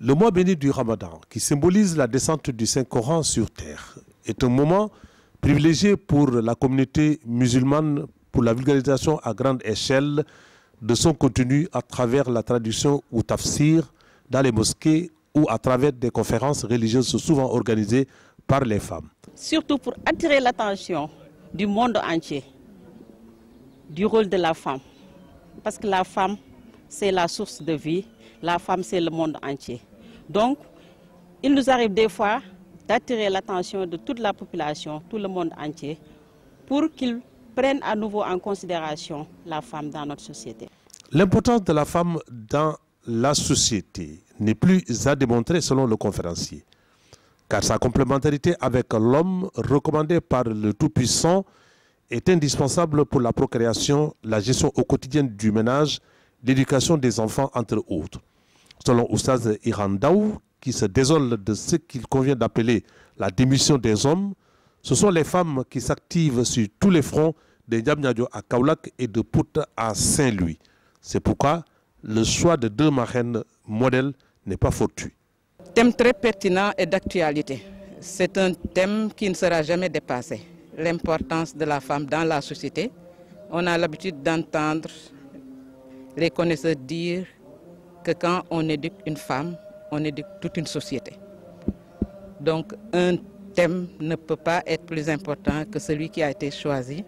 Le mois béni du Ramadan, qui symbolise la descente du Saint-Coran sur terre, est un moment privilégié pour la communauté musulmane pour la vulgarisation à grande échelle de son contenu à travers la traduction ou tafsir dans les mosquées ou à travers des conférences religieuses souvent organisées par les femmes. Surtout pour attirer l'attention du monde entier, du rôle de la femme. Parce que la femme, c'est la source de vie, la femme, c'est le monde entier. Donc, il nous arrive des fois d'attirer l'attention de toute la population, tout le monde entier, pour qu'ils prennent à nouveau en considération la femme dans notre société. L'importance de la femme dans la société n'est plus à démontrer selon le conférencier, car sa complémentarité avec l'homme recommandé par le Tout-Puissant est indispensable pour la procréation, la gestion au quotidien du ménage, l'éducation des enfants, entre autres. Selon Oustaz Irandaou, qui se désole de ce qu'il convient d'appeler la démission des hommes, ce sont les femmes qui s'activent sur tous les fronts de Diamniadio à Kaolack et de Pout à Saint-Louis. C'est pourquoi le choix de deux marraines modèles n'est pas fortuit. Thème très pertinent et d'actualité. C'est un thème qui ne sera jamais dépassé. L'importance de la femme dans la société. On a l'habitude d'entendre les connaisseurs dire que quand on éduque une femme, on éduque toute une société. Donc un thème ne peut pas être plus important que celui qui a été choisi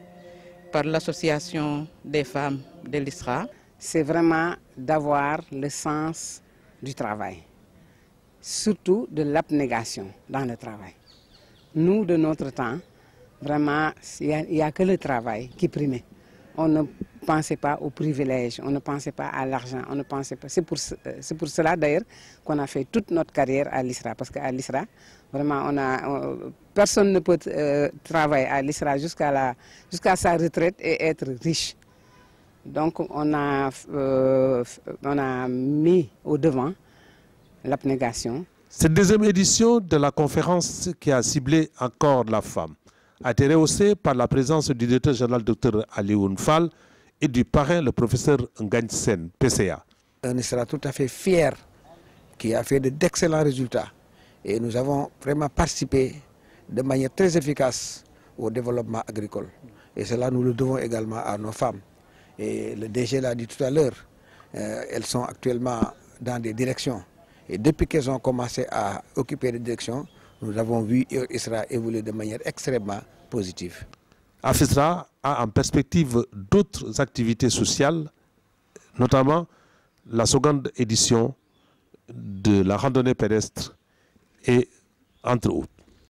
par l'association des femmes de l'ISRA. C'est vraiment d'avoir le sens du travail, surtout de l'abnégation dans le travail. Nous, de notre temps, vraiment, il n'y a que le travail qui primait. On ne pensait pas aux privilèges, on ne pensait pas à l'argent, on ne pensait pas. C'est pour cela d'ailleurs qu'on a fait toute notre carrière à l'ISRA, parce qu'à l'ISRA, vraiment, personne ne peut travailler à l'ISRA jusqu'à sa retraite et être riche. Donc on a mis au devant l'abnégation. Cette deuxième édition de la conférence qui a ciblé encore la femme a été rehaussée par la présence du directeur général Dr Alioune Fall et du parrain le professeur Ngagne Sène, PCA. On sera tout à fait fier qui a fait d'excellents résultats et nous avons vraiment participé de manière très efficace au développement agricole. Et cela nous le devons également à nos femmes. Et le DG l'a dit tout à l'heure, elles sont actuellement dans des directions. Et depuis qu'elles ont commencé à occuper des directions, nous avons vu ISRA évoluer de manière extrêmement positive. AFISRA a en perspective d'autres activités sociales, notamment la seconde édition de la randonnée pédestre et entre autres.